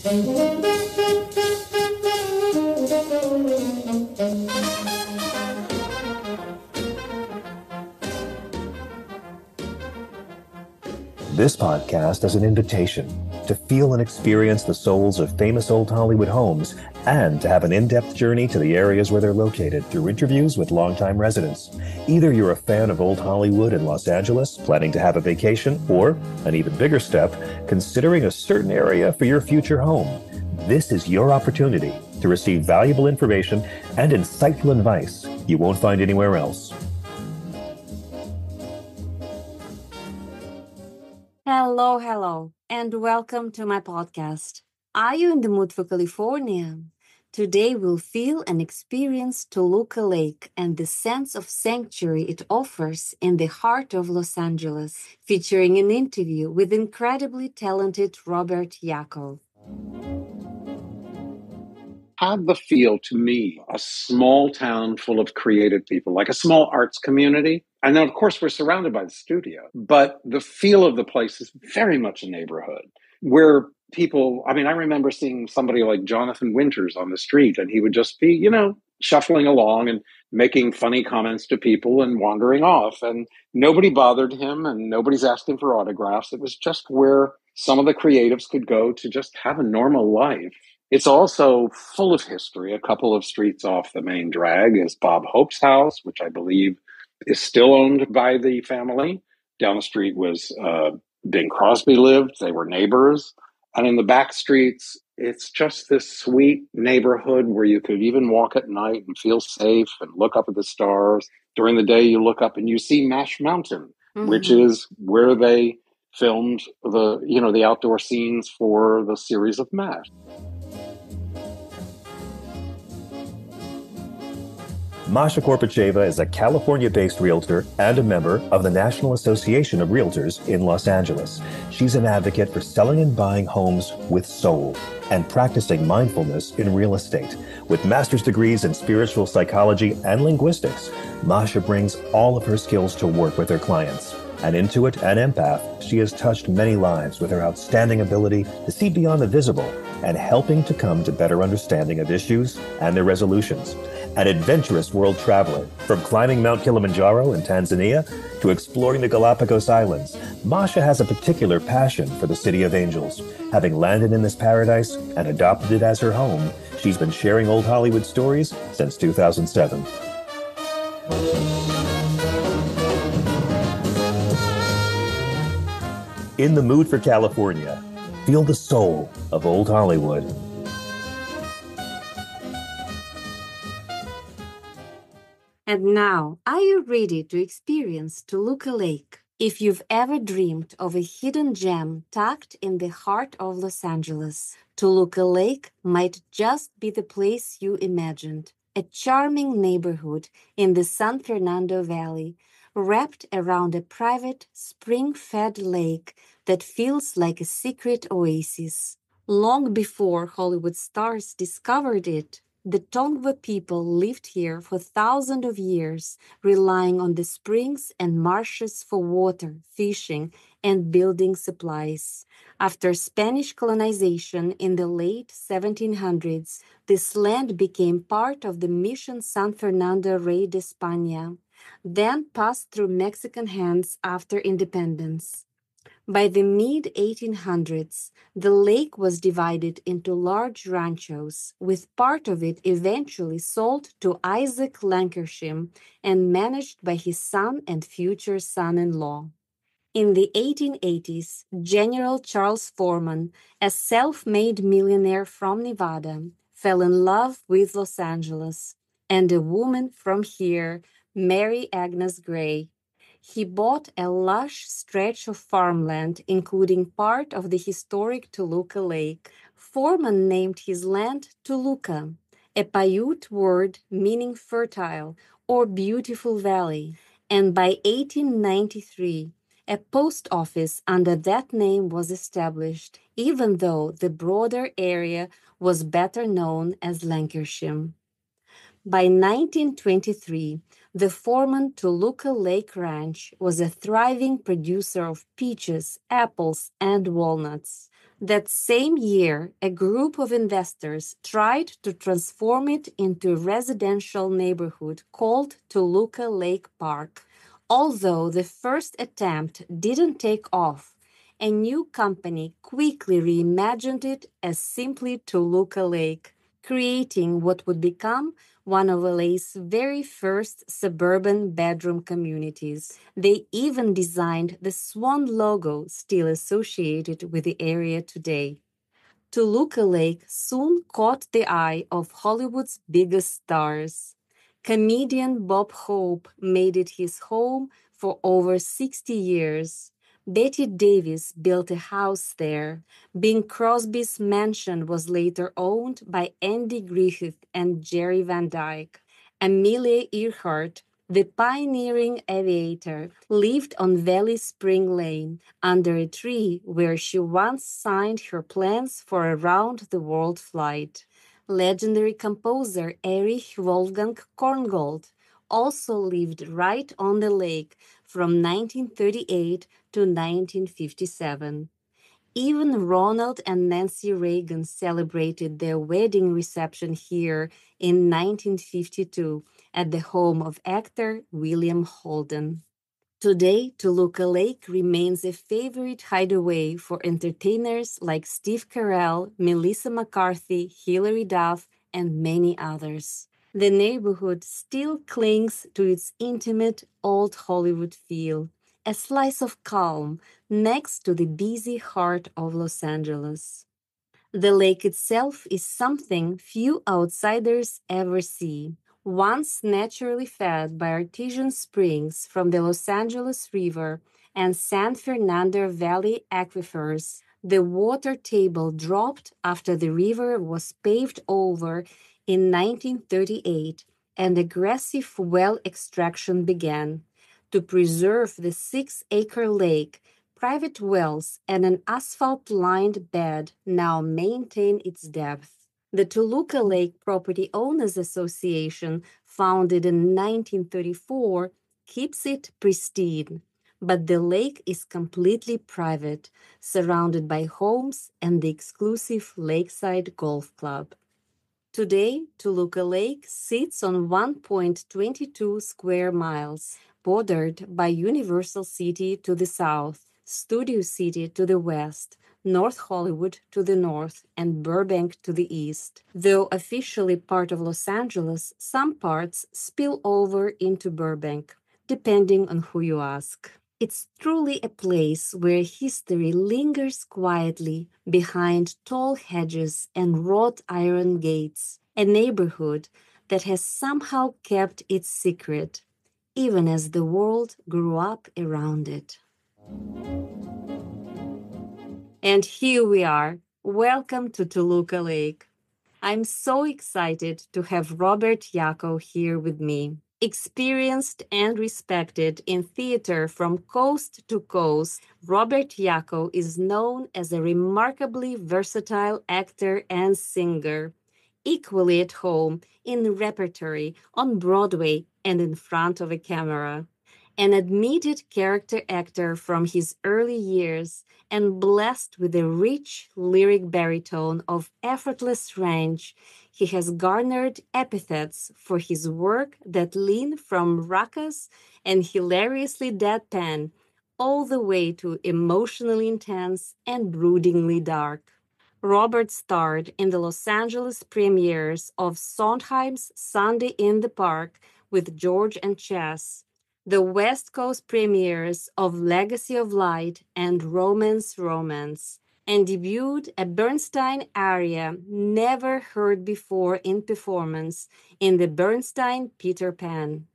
This podcast is an invitation to feel and experience the souls of famous old Hollywood homes and to have an in-depth journey to the areas where they're located through interviews with longtime residents. Either you're a fan of old Hollywood in Los Angeles, planning to have a vacation, or, an even bigger step, considering a certain area for your future home. This is your opportunity to receive valuable information and insightful advice you won't find anywhere else. Hello, and welcome to my podcast. Are you in the mood for California? Today we'll feel and experience Toluca Lake and the sense of sanctuary it offers in the heart of Los Angeles, featuring an interview with incredibly talented Robert Yacko. Had the feel to me, a small town full of creative people, like a small arts community. And then, of course, we're surrounded by the studio, but the feel of the place is very much a neighborhood where people, I remember seeing somebody like Jonathan Winters on the street, and he would just be, shuffling along and making funny comments to people and wandering off. And nobody bothered him and nobody's asking for autographs. It was just where some of the creatives could go to just have a normal life. It's also full of history. A couple of streets off the main drag is Bob Hope's house, which I believe is still owned by the family. Down the street was Bing Crosby lived. They were neighbors. And in the back streets, it's just this sweet neighborhood where you could even walk at night and feel safe and look up at the stars. During the day, you look up and you see Mash Mountain, which is where they filmed the outdoor scenes for the series of MASH. Masha Korpacheva is a California-based realtor and a member of the National Association of Realtors in Los Angeles. She's an advocate for selling and buying homes with soul and practicing mindfulness in real estate. With master's degrees in spiritual psychology and linguistics, Masha brings all of her skills to work with her clients. An intuit and empath, she has touched many lives with her outstanding ability to see beyond the visible and helping to come to better understanding of issues and their resolutions. An adventurous world traveler, from climbing Mount Kilimanjaro in Tanzania to exploring the Galapagos Islands, Masha has a particular passion for the City of Angels. Having landed in this paradise and adopted it as her home, she's been sharing old Hollywood stories since 2007. In the mood for California, feel the soul of old Hollywood. And now, are you ready to experience Toluca Lake? If you've ever dreamed of a hidden gem tucked in the heart of Los Angeles, Toluca Lake might just be the place you imagined. A charming neighborhood in the San Fernando Valley, wrapped around a private, spring-fed lake that feels like a secret oasis. Long before Hollywood stars discovered it, the Tongva people lived here for thousands of years, relying on the springs and marshes for water, fishing, and building supplies. After Spanish colonization in the late 1700s, this land became part of the Mission San Fernando Rey de España, then passed through Mexican hands after independence. By the mid-1800s, the lake was divided into large ranchos, with part of it eventually sold to Isaac Lankershim and managed by his son and future son-in-law. In the 1880s, General Charles Foreman, a self-made millionaire from Nevada, fell in love with Los Angeles, and a woman from here, Mary Agnes Gray. He bought a lush stretch of farmland, including part of the historic Toluca Lake. Foreman named his land Toluca, a Paiute word meaning fertile or beautiful valley, and by 1893, a post office under that name was established, even though the broader area was better known as Lankershim. By 1923, the Foreman Toluca Lake Ranch was a thriving producer of peaches, apples, and walnuts. That same year, a group of investors tried to transform it into a residential neighborhood called Toluca Lake Park. Although the first attempt didn't take off, a new company quickly reimagined it as simply Toluca Lake, creating what would become one of LA's very first suburban bedroom communities. They even designed the Swan logo still associated with the area today. Toluca Lake soon caught the eye of Hollywood's biggest stars. Comedian Bob Hope made it his home for over 60 years. Bette Davis built a house there. Bing Crosby's mansion was later owned by Andy Griffith and Jerry Van Dyke. Amelia Earhart, the pioneering aviator, lived on Valley Spring Lane under a tree where she once signed her plans for a round-the-world flight. Legendary composer Erich Wolfgang Korngold also lived right on the lake from 1938 to 1957. Even Ronald and Nancy Reagan celebrated their wedding reception here in 1952 at the home of actor William Holden. Today, Toluca Lake remains a favorite hideaway for entertainers like Steve Carell, Melissa McCarthy, Hilary Duff, and many others. The neighborhood still clings to its intimate old Hollywood feel, a slice of calm next to the busy heart of Los Angeles. The lake itself is something few outsiders ever see. Once naturally fed by artesian springs from the Los Angeles River and San Fernando Valley aquifers, the water table dropped after the river was paved over in 1938 and aggressive well extraction began. To preserve the 6-acre lake, private wells and an asphalt-lined bed now maintain its depth. The Toluca Lake Property Owners Association, founded in 1934, keeps it pristine, but the lake is completely private, surrounded by homes and the exclusive Lakeside Golf Club. Today, Toluca Lake sits on 1.22 square miles, bordered by Universal City to the south, Studio City to the west, North Hollywood to the north, and Burbank to the east. Though officially part of Los Angeles, some parts spill over into Burbank, depending on who you ask. It's truly a place where history lingers quietly behind tall hedges and wrought iron gates, a neighborhood that has somehow kept its secret, even as the world grew up around it. And here we are. Welcome to Toluca Lake. I'm so excited to have Robert Yacko here with me. Experienced and respected in theater from coast to coast, Robert Yacko is known as a remarkably versatile actor and singer, equally at home in Repertory, on Broadway, and in front of a camera. An admitted character actor from his early years and blessed with a rich lyric baritone of effortless range, he has garnered epithets for his work that lean from raucous and hilariously deadpan all the way to emotionally intense and broodingly dark. Robert starred in the Los Angeles premieres of Sondheim's Sunday in the Park with George and Chess, the West Coast premieres of Legacy of Light and Romance, and debuted a Bernstein aria never heard before in performance in the Bernstein Peter Pan.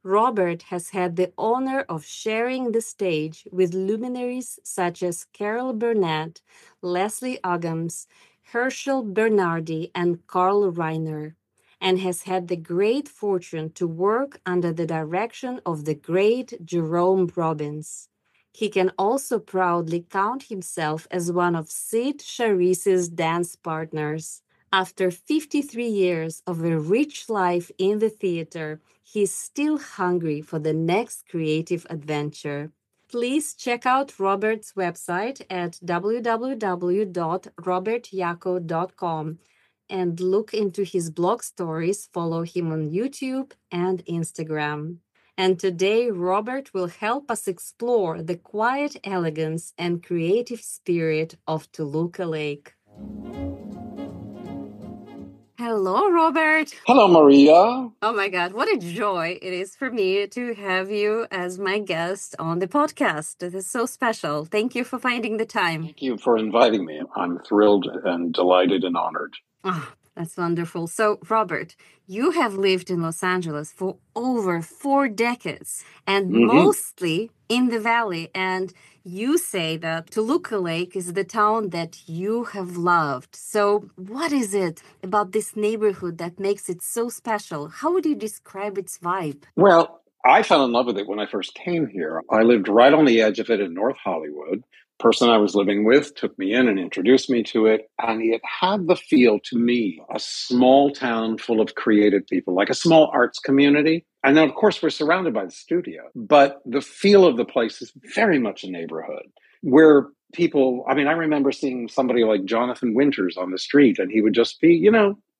Robert has had the honor of sharing the stage with luminaries such as Carol Burnett, Leslie Uggams, Herschel Bernardi, and Carl Reiner, and has had the great fortune to work under the direction of the great Jerome Robbins. He can also proudly count himself as one of Cyd Charisse's dance partners. After 53 years of a rich life in the theater, he is still hungry for the next creative adventure. Please check out Robert's website at www.robertyacko.com and look into his blog stories. Follow him on YouTube and Instagram. And today, Robert will help us explore the quiet elegance and creative spirit of Toluca Lake. Hello, Robert. Hello, Maria. Oh my God, what a joy it is for me to have you as my guest on the podcast. It is so special. Thank you for finding the time. Thank you for inviting me. I'm thrilled and delighted and honored. Oh, that's wonderful. So, Robert, you have lived in Los Angeles for over 4 decades and mostly in the Valley. And you say that Toluca Lake is the town that you have loved. So, what is it about this neighborhood that makes it so special? How would you describe its vibe? Well, I fell in love with it when I first came here. I lived right on the edge of it in North Hollywood. Person I was living with took me in and introduced me to it. And it had the feel to me, a small town full of creative people, like a small arts community. And then, of course, we're surrounded by the studio. But the feel of the place is very much a neighborhood where people, I remember seeing somebody like Jonathan Winters on the street, and he would just be,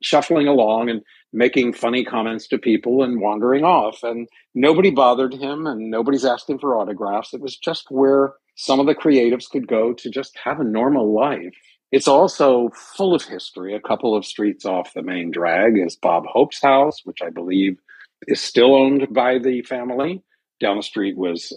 shuffling along and making funny comments to people and wandering off. And nobody bothered him and nobody's asking for autographs. It was just where some of the creatives could go to just have a normal life. It's also full of history. A couple of streets off the main drag is Bob Hope's house, which I believe is still owned by the family. Down the street was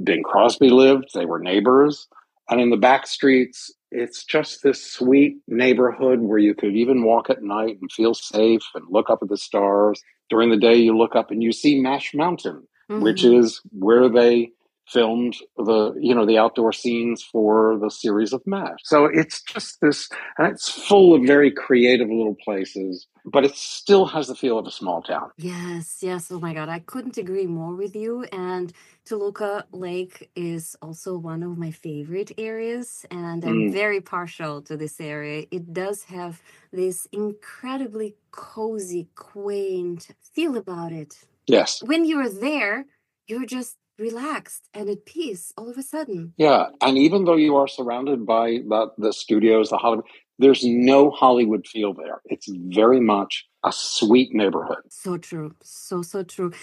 Bing Crosby lived. They were neighbors. And in the back streets, it's just this sweet neighborhood where you could even walk at night and feel safe and look up at the stars. During the day, you look up and you see Mash Mountain, which is where they filmed the outdoor scenes for the series of MASH. So it's just this, and it's full of very creative little places, but it still has the feel of a small town. Yes. Oh my God, I couldn't agree more with you. And Toluca Lake is also one of my favorite areas, and I'm very partial to this area. It does have this incredibly cozy, quaint feel about it. Yes. When you're there, you're just relaxed and at peace all of a sudden. Yeah. And even though you are surrounded by the studios, the Hollywood, there's no Hollywood feel there. It's very much a sweet neighborhood. So true. So true.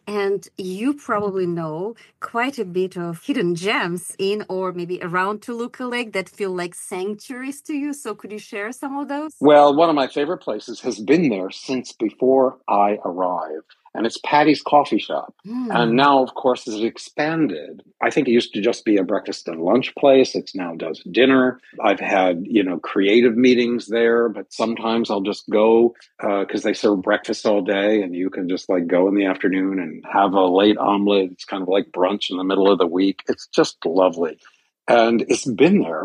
And you probably know quite a bit of hidden gems in or maybe around Toluca Lake that feel like sanctuaries to you. So could you share some of those? Well, one of my favorite places has been there since before I arrived. And it's Patty's Coffee Shop. And now, of course, it's expanded. I think it used to just be a breakfast and lunch place. It now does dinner. I've had, creative meetings there, but sometimes I'll just go because they serve breakfast all day and you can just go in the afternoon and have a late omelet. It's kind of like brunch in the middle of the week. It's just lovely. And it's been there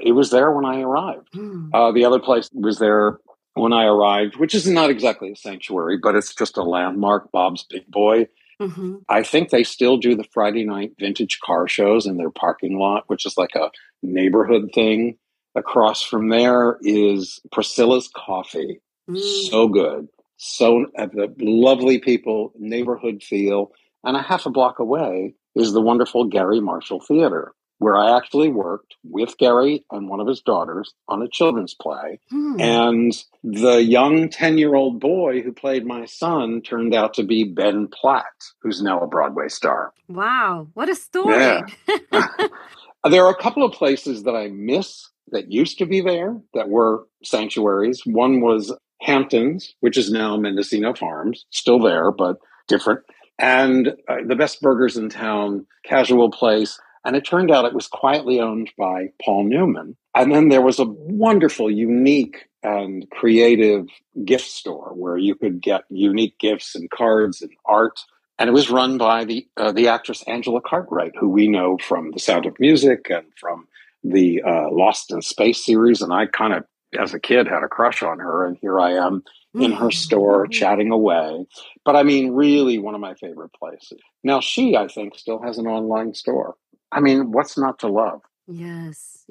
it was there when I arrived. The other place was there when I arrived, which is not exactly a sanctuary, but it's just a landmark, Bob's Big Boy. I think they still do the Friday night vintage car shows in their parking lot, which is like a neighborhood thing. Across from there is Priscilla's Coffee. So good. So the lovely people, neighborhood feel. And a half a block away is the wonderful Gary Marshall Theater, where I actually worked with Gary and one of his daughters on a children's play. And the young 10-year-old boy who played my son turned out to be Ben Platt, who's now a Broadway star. Wow, what a story. Yeah. There are a couple of places that I miss that used to be there that were sanctuaries. One was Hamptons, which is now Mendocino Farms, still there, but different. And the best burgers in town, casual place. And it turned out it was quietly owned by Paul Newman. And then there was a wonderful, unique and creative gift store where you could get unique gifts and cards and art. And it was run by the actress Angela Cartwright, who we know from The Sound of Music and from the Lost in Space series. And I kind of, as a kid, had a crush on her. And here I am in her store chatting away. But really one of my favorite places. Now, she, I think, still has an online store. What's not to love? Yes,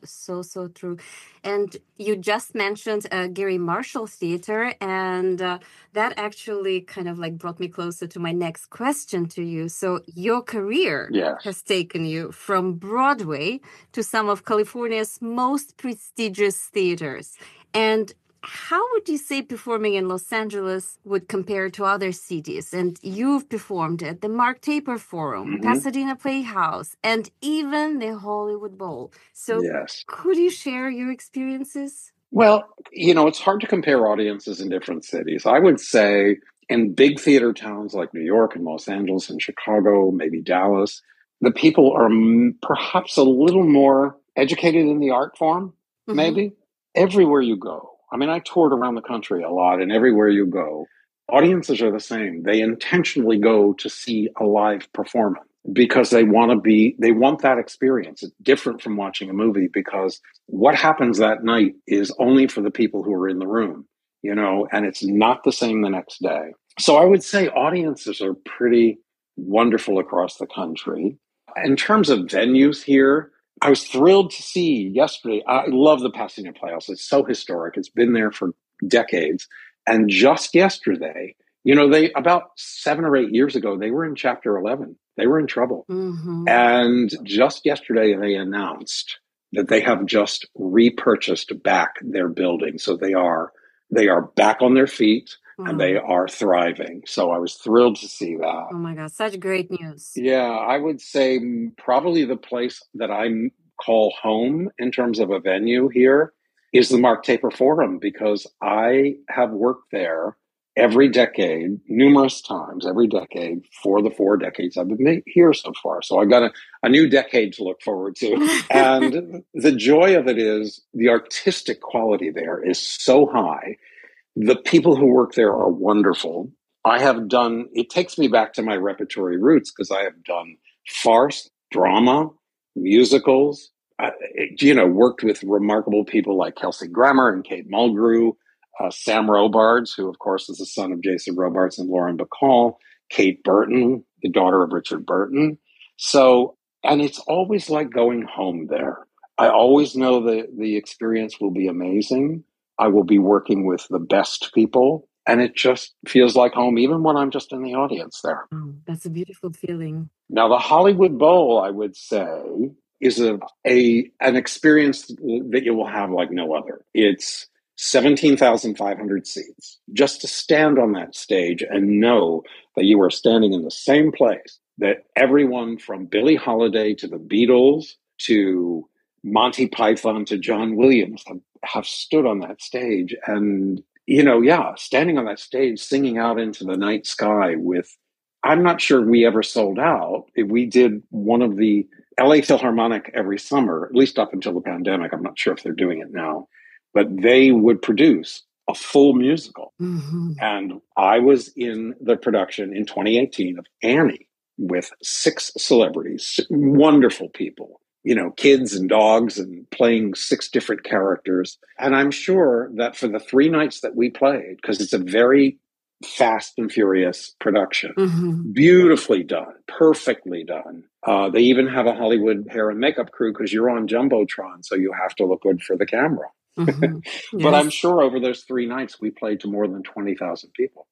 so true. And you just mentioned Gary Marshall Theater, and that actually kind of like brought me closer to my next question to you. So your career Yes. has taken you from Broadway to some of California's most prestigious theaters. And how would you say performing in Los Angeles would compare to other cities? And you've performed at the Mark Taper Forum, Pasadena Playhouse, and even the Hollywood Bowl. So Yes. could you share your experiences? Well, it's hard to compare audiences in different cities. I would say in big theater towns like New York and Los Angeles and Chicago, maybe Dallas, the people are perhaps a little more educated in the art form, maybe. Everywhere you go. I mean, I toured around the country a lot, and everywhere you go, audiences are the same. They intentionally go to see a live performance because they want that experience. It's different from watching a movie because what happens that night is only for the people who are in the room, and it's not the same the next day. So I would say audiences are pretty wonderful across the country. In terms of venues here, I was thrilled to see yesterday. I love the Pasadena Playhouse. It's so historic. It's been there for decades. And just yesterday, they about 7 or 8 years ago, they were in Chapter 11. They were in trouble. And just yesterday, they announced that they have just repurchased back their building. So they are back on their feet. And they are thriving. So I was thrilled to see that. Oh my God, such great news. Yeah, I would say probably the place that I call home in terms of a venue here is the Mark Taper Forum, because I have worked there every decade, numerous times, every decade for the 4 decades I've been here so far. So I've got a new decade to look forward to. And the joy of it is the artistic quality there is so high. The people who work there are wonderful. It takes me back to my repertory roots because I have done farce, drama, musicals, worked with remarkable people like Kelsey Grammer and Kate Mulgrew, Sam Robards, who of course is the son of Jason Robards and Lauren Bacall, Kate Burton, the daughter of Richard Burton. So, and it's always like going home there. I always know that the experience will be amazing. I will be working with the best people, and it just feels like home, even when I'm just in the audience there. Oh, that's a beautiful feeling. Now, the Hollywood Bowl, I would say, is an experience that you will have like no other. It's 17,500 seats. Just to stand on that stage and know that you are standing in the same place that everyone from Billie Holiday to the Beatles to Monty Python to John Williams have stood on that stage. And, standing on that stage, singing out into the night sky with, I'm not sure we ever sold out. We did one of the LA Philharmonic every summer, at least up until the pandemic. I'm not sure if they're doing it now, but they would produce a full musical. And I was in the production in 2018 of Annie with 6 celebrities, wonderful people, kids and dogs, and playing 6 different characters. And I'm sure that for the 3 nights that we played, because it's a very fast and furious production, beautifully done, perfectly done. They even have a Hollywood hair and makeup crew because you're on Jumbotron, so you have to look good for the camera. But I'm sure over those 3 nights, we played to more than 20,000 people.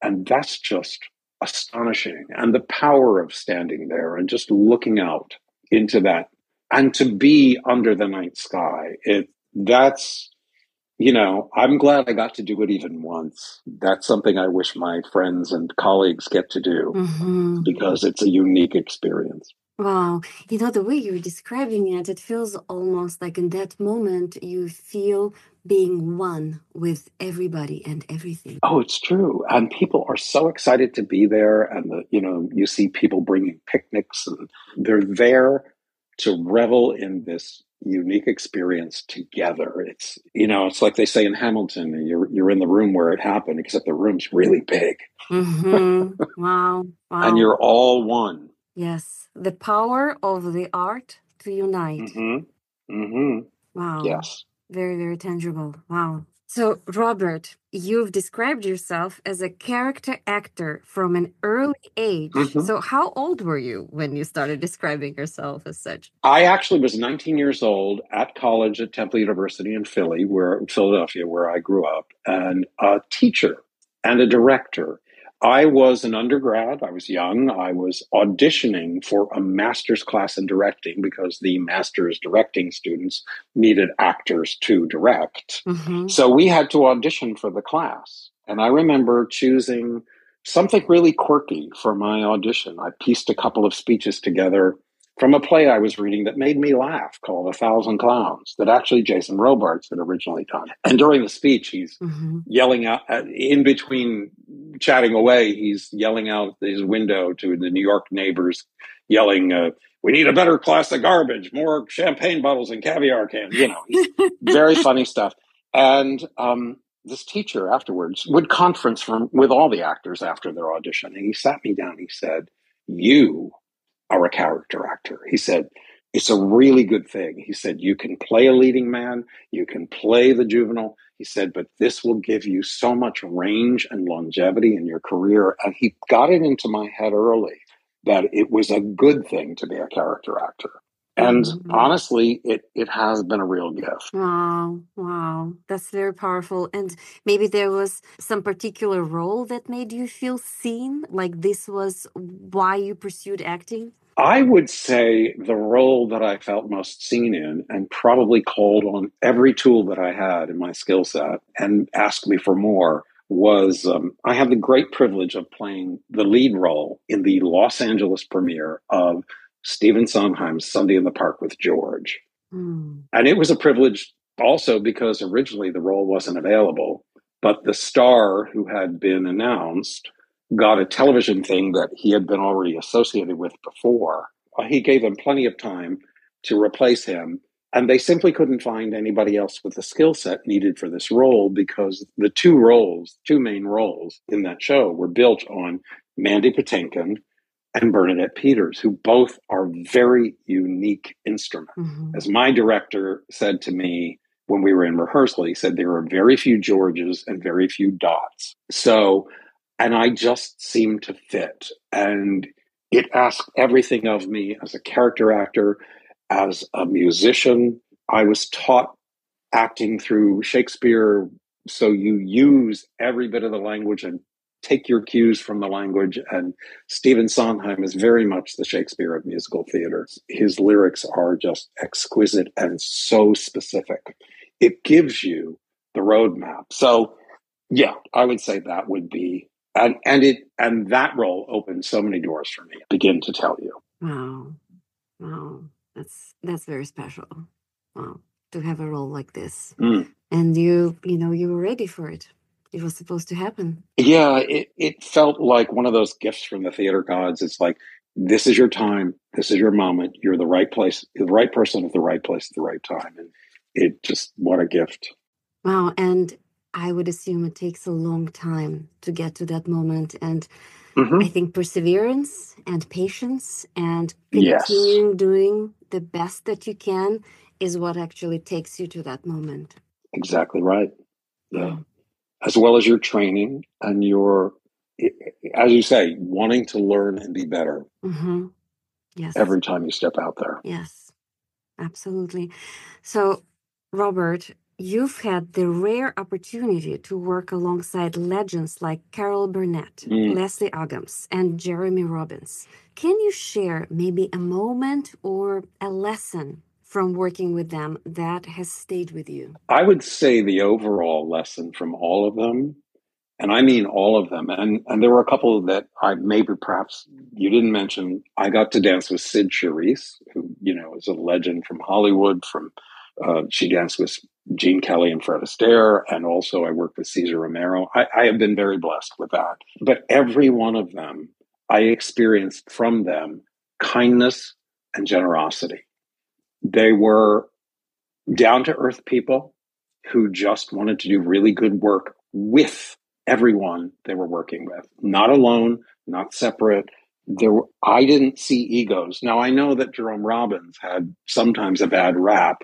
And that's just astonishing. And the power of standing there and just looking out into that, and to be under the night sky, I'm glad I got to do it even once. That's something I wish my friends and colleagues get to do because it's a unique experience. Wow. The way you're describing it feels almost like in that moment you feel being one with everybody and everything. Oh, it's true. And people are so excited to be there. And, you see people bringing picnics, and they're there to revel in this unique experience together. It's, it's like they say in Hamilton, you're in the room where it happened, except the room's really big. Wow. And you're all one. Yes. The power of the art to unite. Wow. Yes. Very, very tangible. Wow. So, Robert, you've described yourself as a character actor from an early age. Mm-hmm. So, how old were you when you started describing yourself as such? I actually was 19 years old at college at Temple University in Philadelphia, where I grew up, and a teacher and a director. I was an undergrad. I was young. I was auditioning for a master's class in directing because the master's directing students needed actors to direct. Mm-hmm. So we had to audition for the class. And I remember choosing something really quirky for my audition. I pieced a couple of speeches together from a play I was reading that made me laugh called 1,000 Clowns that actually Jason Robards had originally done. And during the speech, he's yelling out, in between chatting away, he's yelling out his window to the New York neighbors, yelling, we need a better class of garbage, more champagne bottles and caviar cans. Very funny stuff. And this teacher afterwards would conference with all the actors after their audition. And he sat me down. He said, you are a character actor. He said, it's a really good thing. He said, you can play a leading man, you can play the juvenile. He said, but this will give you so much range and longevity in your career. And he got it into my head early that it was a good thing to be a character actor. And honestly, it has been a real gift. Wow. That's very powerful. And maybe there was some particular role that made you feel seen? Like this was why you pursued acting? I would say the role that I felt most seen in and probably called on every tool that I had in my skill set and asked me for more was I had the great privilege of playing the lead role in the Los Angeles premiere of Stephen Sondheim's Sunday in the Park with George. And it was a privilege also because originally the role wasn't available, but the star who had been announced got a television thing that he had been already associated with before. He gave them plenty of time to replace him, and they simply couldn't find anybody else with the skill set needed for this role because the two main roles in that show were built on Mandy Patinkin and Bernadette Peters, who both are very unique instruments. As my director said to me when we were in rehearsal, he said there are very few Georges and very few Dots. And I just seemed to fit. And it asked everything of me as a character actor, as a musician. I was taught acting through Shakespeare, so you use every bit of the language and take your cues from the language. And Stephen Sondheim is very much the Shakespeare of musical theater. His lyrics are just exquisite and so specific. It gives you the roadmap. So, yeah, I would say that would be, and that role opened so many doors for me. I begin to tell you. Wow, that's very special. Wow, to have a role like this, and you were ready for it. It was supposed to happen. Yeah, it felt like one of those gifts from the theater gods. It's like, this is your time. This is your moment. You're the right place, the right person at the right place at the right time. And it just, what a gift. Wow. And I would assume it takes a long time to get to that moment. And I think perseverance and patience and continuing doing the best that you can is what actually takes you to that moment. Exactly right. Yeah. As well as your training and your, as you say, wanting to learn and be better. Yes. Every time you step out there. Yes, absolutely. So, Robert, you've had the rare opportunity to work alongside legends like Carol Burnett, Leslie Uggams, and Jerome Robbins. Can you share maybe a moment or a lesson from working with them that has stayed with you? I would say the overall lesson from all of them, and I mean all of them, and there were a couple that I maybe perhaps you didn't mention. I got to dance with Cyd Charisse, who, is a legend from Hollywood. She danced with Gene Kelly and Fred Astaire, and also I worked with Cesar Romero. I have been very blessed with that. But every one of them, I experienced from them kindness and generosity. They were down-to-earth people who just wanted to do really good work with everyone they were working with. Not alone, not separate. I didn't see egos. Now, I know that Jerome Robbins had sometimes a bad rap,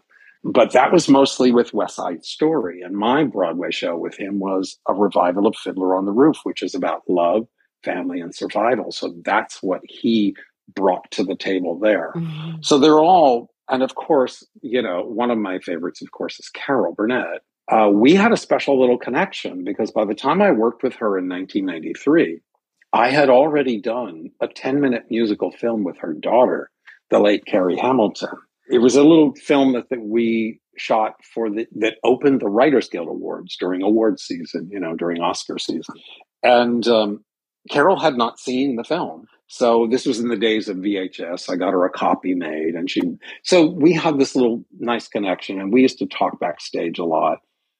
But that was mostly with West Side Story. And my Broadway show with him was a revival of Fiddler on the Roof, which is about love, family, and survival. So that's what he brought to the table there. Mm-hmm. So they're all, and of course, one of my favorites, of course, is Carol Burnett. We had a special little connection because by the time I worked with her in 1993, I had already done a 10-minute musical film with her daughter, the late Carrie Hamilton. It was a little film that we shot that opened the Writers Guild Awards during award season, during Oscar season. And Carol had not seen the film. So this was in the days of VHS. I got her a copy made so we had this little nice connection, and we used to talk backstage a lot.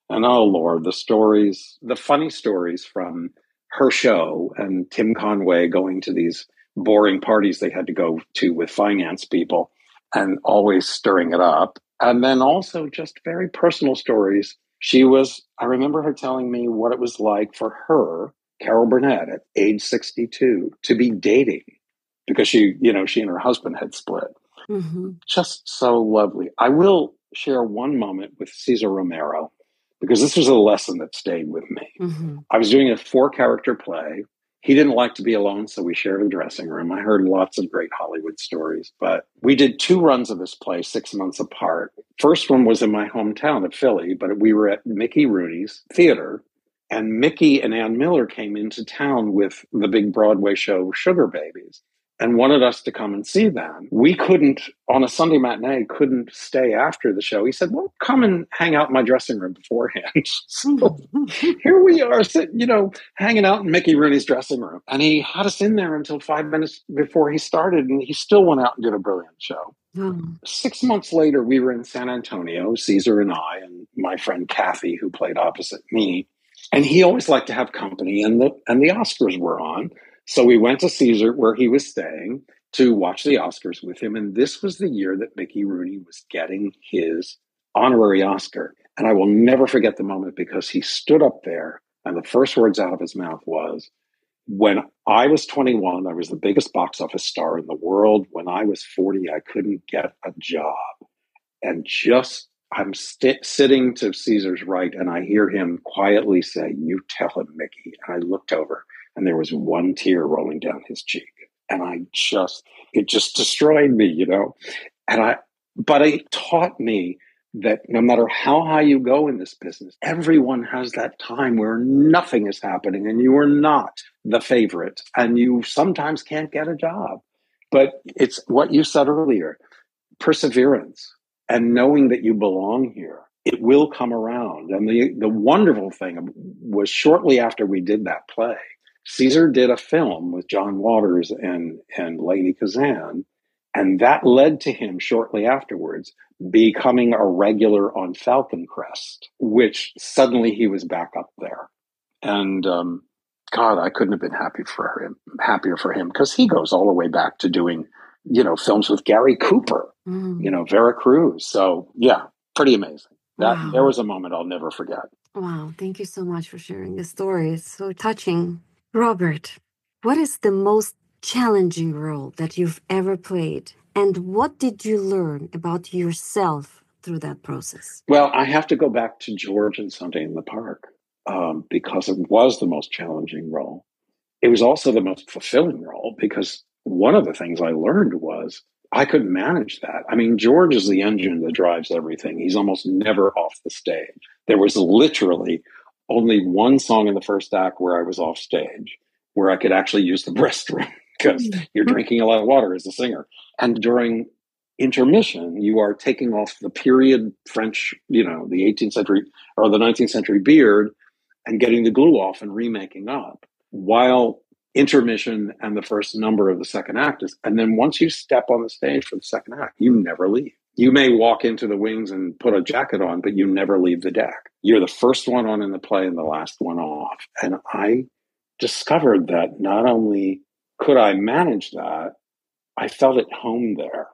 And oh Lord, the funny stories from her show and Tim Conway going to these boring parties they had to go to with finance people and always stirring it up. And then also just very personal stories. I remember her telling me what it was like for her, Carol Burnett, at age 62, to be dating because she and her husband had split. Mm-hmm. Just so lovely. I will share one moment with Cesar Romero because this was a lesson that stayed with me. Mm-hmm. I was doing a 4-character play. He didn't like to be alone, so we shared a dressing room. I heard lots of great Hollywood stories, but we did 2 runs of this play 6 months apart. First one was in my hometown of Philly, but we were at Mickey Rooney's theater, and Mickey and Ann Miller came into town with the big Broadway show Sugar Babies and wanted us to come and see them. We couldn't, on a Sunday matinee, couldn't stay after the show. He said, well, come and hang out in my dressing room beforehand. So here we are, hanging out in Mickey Rooney's dressing room. And he had us in there until 5 minutes before he started, and he still went out and did a brilliant show. 6 months later, we were in San Antonio, Cesar and I, and my friend Kathy, who played opposite me. And he always liked to have company, and the Oscars were on. So we went to Cesar, where he was staying, to watch the Oscars with him. And this was the year that Mickey Rooney was getting his honorary Oscar. And I will never forget the moment because he stood up there and the first words out of his mouth was, when I was 21, I was the biggest box office star in the world. When I was 40, I couldn't get a job. And I'm sitting to Cesar's right, and I hear him quietly say, you tell him, Mickey. And I looked over, and there was one tear rolling down his cheek. And it just destroyed me, but it taught me that no matter how high you go in this business, everyone has that time where nothing is happening and you are not the favorite and you sometimes can't get a job. But it's what you said earlier, perseverance and knowing that you belong here. It will come around. And the wonderful thing was shortly after we did that play, Cesar did a film with John Waters and Lady Kazan, and that led to him shortly afterwards becoming a regular on Falcon Crest, which suddenly he was back up there. And God, I couldn't have been happier for him because he goes all the way back to doing, films with Gary Cooper, Vera Cruz. So yeah, pretty amazing. Wow. There was a moment I'll never forget. Wow. Thank you so much for sharing the story. It's so touching. Robert, what is the most challenging role that you've ever played? And what did you learn about yourself through that process? Well, I have to go back to George and Sunday in the Park because it was the most challenging role. It was also the most fulfilling role because one of the things I learned was I couldn't manage that. I mean, George is the engine that drives everything. He's almost never off the stage. There was literally only one song in the first act where I was off stage, where I could actually use the restroom because you're drinking a lot of water as a singer. And during intermission, you are taking off the period French, the 18th century or the 19th century beard and getting the glue off and remaking up while intermission and the first number of the second act is. And then once you step on the stage for the second act, you never leave. You may walk into the wings and put a jacket on, but you never leave the deck. You're the first one on in the play and the last one off. And I discovered that not only could I manage that, I felt at home there.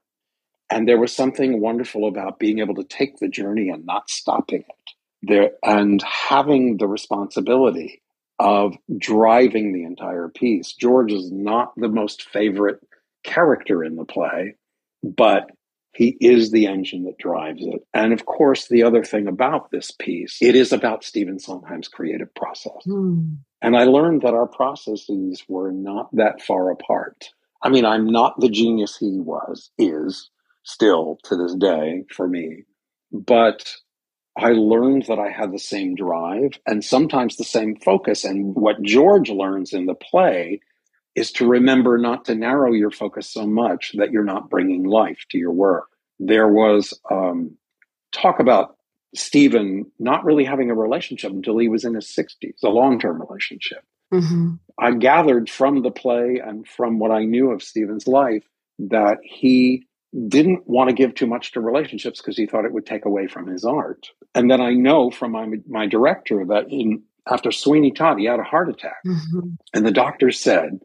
And there was something wonderful about being able to take the journey and not stopping it there and having the responsibility of driving the entire piece. George is not the most favorite character in the play, but He is the engine that drives it. And of course, the other thing about this piece, it is about Stephen Sondheim's creative process. And I learned that our processes were not that far apart. I mean, I'm not the genius he is still to this day for me, but I learned that I had the same drive and sometimes the same focus. And what George learns in the play is to remember not to narrow your focus so much that you're not bringing life to your work. There was talk about Stephen not really having a relationship until he was in his 60s, a long-term relationship. I gathered from the play and from what I knew of Stephen's life that he didn't want to give too much to relationships because he thought it would take away from his art. And then I know from my director that after Sweeney Todd, he had a heart attack. And the doctor said,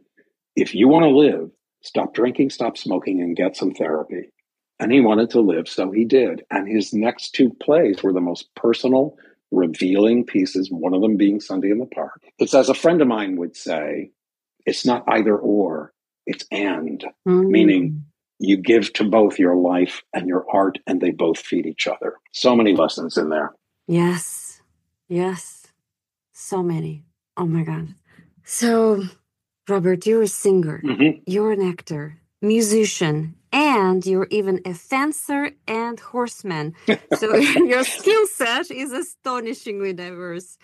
if you want to live, stop drinking, stop smoking, and get some therapy. And he wanted to live, so he did. And his next two plays were the most personal, revealing pieces, one of them being Sunday in the Park. It's, as a friend of mine would say, it's not either or, it's and, meaning you give to both your life and your art, and they both feed each other. So many lessons in there. Yes. So many. Oh my God. So, Robert, you're a singer, you're an actor, musician, and you're even a fencer and horseman. So your skill set is astonishingly diverse.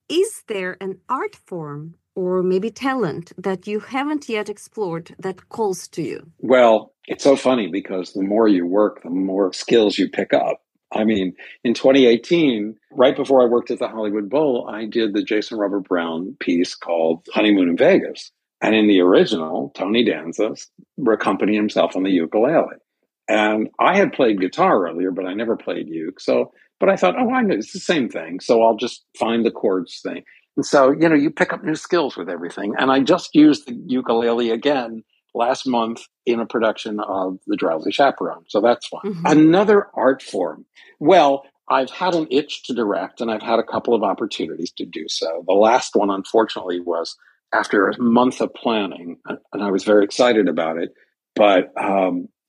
Is there an art form or maybe talent that you haven't yet explored that calls to you? Well, it's so funny because the more you work, the more skills you pick up. I mean, in 2018, right before I worked at the Hollywood Bowl, I did the Jason Robert Brown piece called Honeymoon in Vegas. And in the original, Tony Danza accompanied himself on the ukulele. And I had played guitar earlier, but I never played uke. But I thought, I know it's the same thing. So I'll just find the chords thing. And so, you pick up new skills with everything. And I just used the ukulele again last month in a production of The Drowsy Chaperone. So that's fun. Another art form. Well, I've had an itch to direct, and I've had a couple of opportunities to do so. The last one, unfortunately, was after a month of planning, and I was very excited about it, but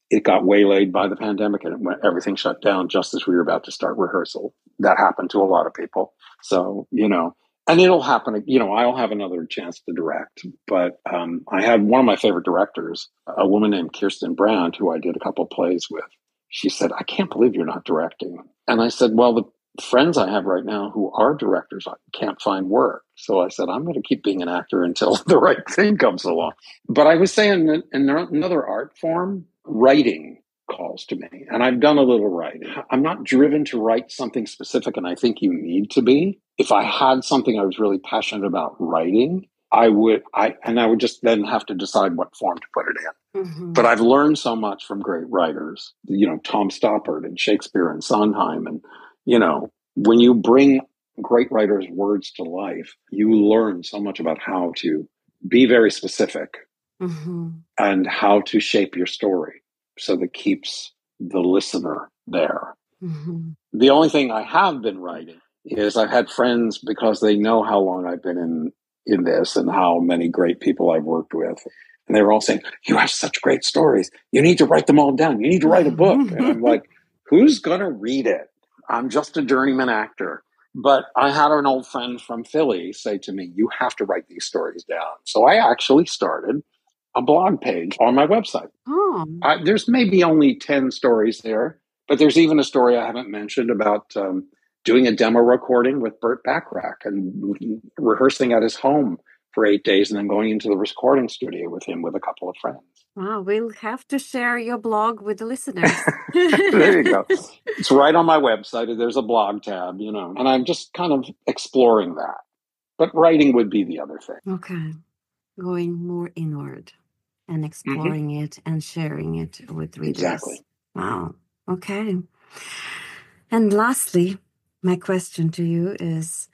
it got waylaid by the pandemic and everything shut down just as we were about to start rehearsal. That happened to a lot of people. So, and it'll happen, I'll have another chance to direct. But I had one of my favorite directors, a woman named Kirsten Brandt, who I did a couple of plays with. She said, I can't believe you're not directing. And I said, well, the friends I have right now who are directors can't find work. So I said, I'm going to keep being an actor until the right thing comes along. But I was saying in another art form, writing calls to me. And I've done a little writing. I'm not driven to write something specific, and I think you need to be. If I had something I was really passionate about writing, I would just then have to decide what form to put it in. But I've learned so much from great writers, Tom Stoppard and Shakespeare and Sondheim. And, when you bring great writers' words to life, you learn so much about how to be very specific and how to shape your story so that keeps the listener there. The only thing I have been writing is I've had friends, because they know how long I've been in this and how many great people I've worked with. And they were all saying, you have such great stories. You need to write them all down. You need to write a book. And I'm like, who's going to read it? I'm just a journeyman actor. But I had an old friend from Philly say to me, you have to write these stories down. So I actually started a blog page on my website. There's maybe only 10 stories there, but there's even a story I haven't mentioned about doing a demo recording with Burt Bacharach and rehearsing at his home for 8 days and then going into the recording studio with him with a couple of friends. Wow, we'll have to share your blog with the listeners. There you go. It's right on my website. There's a blog tab, and I'm just kind of exploring that. But writing would be the other thing. Okay. Going more inward and exploring it and sharing it with readers. Exactly. Wow. Okay. And lastly, my question to you is,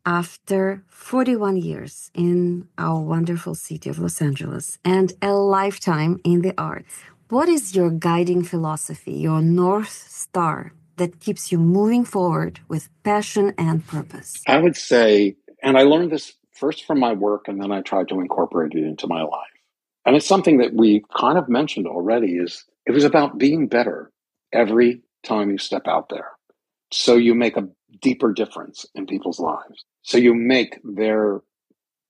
after 41 years in our wonderful city of Los Angeles and a lifetime in the arts, what is your guiding philosophy, your North Star that keeps you moving forward with passion and purpose? I would say, and I learned this first from my work, and then I tried to incorporate it into my life. And it's something that we kind of mentioned already, is it was about being better. every time you step out there. So you make a deeper difference in people's lives. So you make their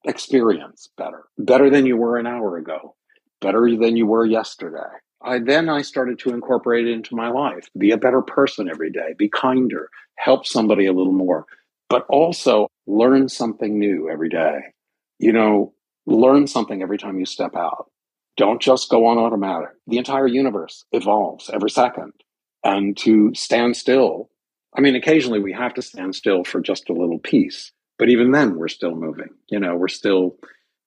experience better than you were an hour ago, better than you were yesterday. I started to incorporate it into my life, be a better person every day, be kinder, help somebody a little more, but also learn something new every day. Learn something every time you step out. Don't just go on automatic. The entire universe evolves every second. And to stand still, occasionally we have to stand still for just a little piece, but even then we're still moving.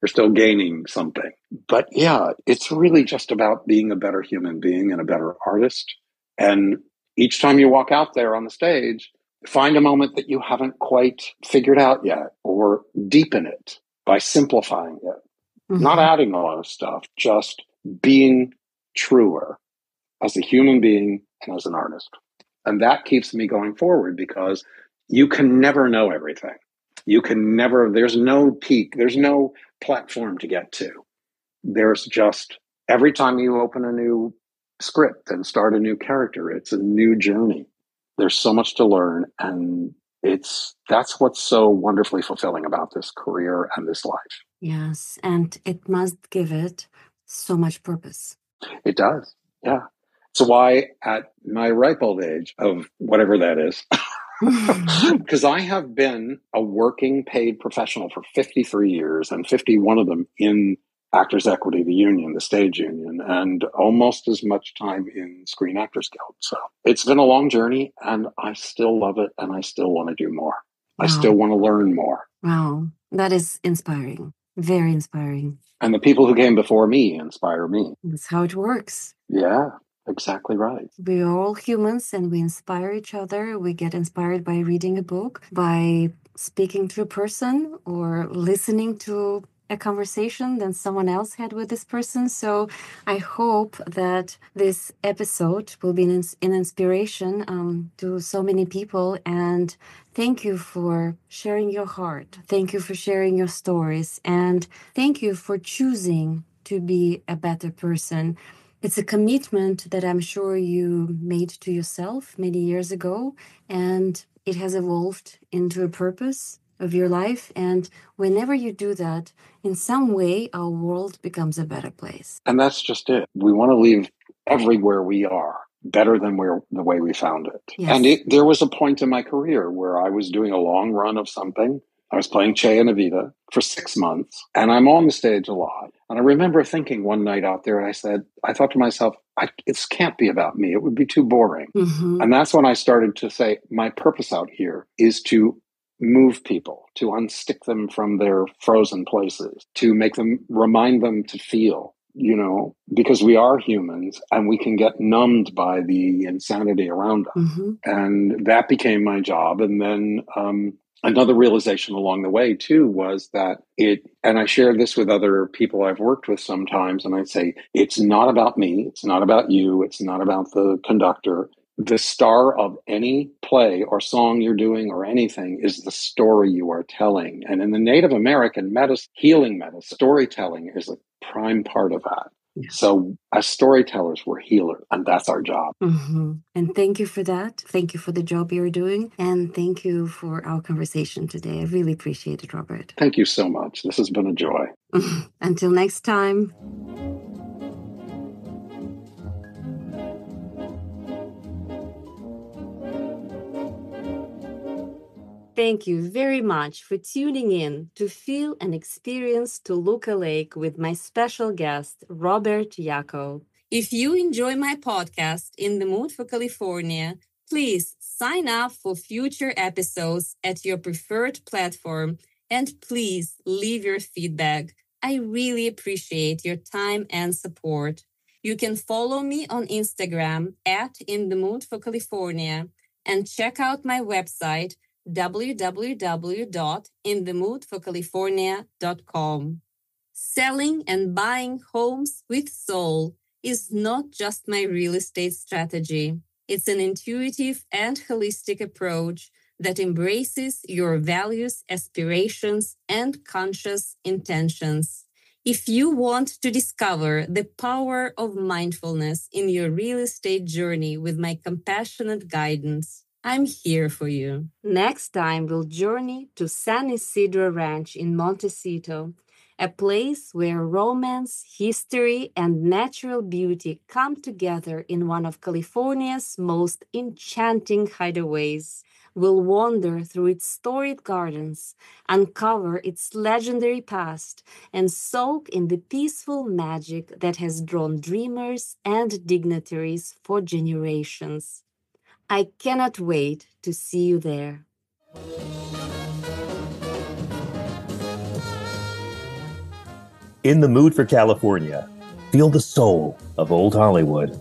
We're still gaining something. But yeah, it's really just about being a better human being and a better artist. And each time you walk out there on the stage, find a moment that you haven't quite figured out yet, or deepen it by simplifying it, not adding a lot of stuff, just being truer as a human being and as an artist. And that keeps me going forward, because you can never know everything. There's no peak, there's no platform to get to. There's just, every time you open a new script and start a new character, it's a new journey. There's so much to learn, and that's what's so wonderfully fulfilling about this career and this life. Yes, and it must give it so much purpose. It does, yeah. So why, at my ripe old age of whatever that is, because I have been a working paid professional for 53 years, and 51 of them in Actors Equity, the union, the stage union, and almost as much time in Screen Actors Guild. So it's been a long journey, and I still love it, and I still want to do more. Wow. I still want to learn more. Wow, that is inspiring. Very inspiring. And the people who came before me inspire me. That's how it works. Yeah. Exactly right. We're all humans, and we inspire each other. We get inspired by reading a book, by speaking to a person, or listening to a conversation that someone else had with this person. So I hope that this episode will be an inspiration to so many people. And thank you for sharing your heart. Thank you for sharing your stories. And thank you for choosing to be a better person. It's a commitment that I'm sure you made to yourself many years ago, and it has evolved into a purpose of your life. And whenever you do that, in some way, our world becomes a better place. And that's just it. We want to leave everywhere we are better than the way we found it. Yes. And there was a point in my career where I was doing a long run of something. I was playing Che and Evita for 6 months, and I'm on the stage a lot. And I remember thinking one night out there, I thought to myself, it can't be about me. It would be too boring. Mm-hmm. And that's when I started to say, my purpose out here is to move people, to unstick them from their frozen places, to remind them to feel, because we are humans and we can get numbed by the insanity around us. Mm-hmm. And that became my job. And then, another realization along the way, too, was that and I share this with other people I've worked with sometimes, and I say, it's not about me, it's not about you, it's not about the conductor. The star of any play or song you're doing or anything is the story you are telling. And in the Native American healing medicine, storytelling is a prime part of that. Yeah. So as storytellers, we're healers, and that's our job. Mm-hmm. And thank you for that. Thank you for the job you're doing. And thank you for our conversation today. I really appreciate it, Robert. Thank you so much. This has been a joy. Until next time. Thank you very much for tuning in to feel and experience Toluca Lake with my special guest, Robert Yacko. If you enjoy my podcast, In the Mood for California, please sign up for future episodes at your preferred platform, and please leave your feedback. I really appreciate your time and support. You can follow me on Instagram at In the Mood for California, and check out my website, www.inthemoodforcalifornia.com. Selling and buying homes with soul is not just my real estate strategy. It's an intuitive and holistic approach that embraces your values, aspirations, and conscious intentions. If you want to discover the power of mindfulness in your real estate journey with my compassionate guidance, I'm here for you. Next time, we'll journey to San Isidro Ranch in Montecito, a place where romance, history, and natural beauty come together in one of California's most enchanting hideaways. We'll wander through its storied gardens, uncover its legendary past, and soak in the peaceful magic that has drawn dreamers and dignitaries for generations. I cannot wait to see you there. In the mood for California, feel the soul of Old Hollywood.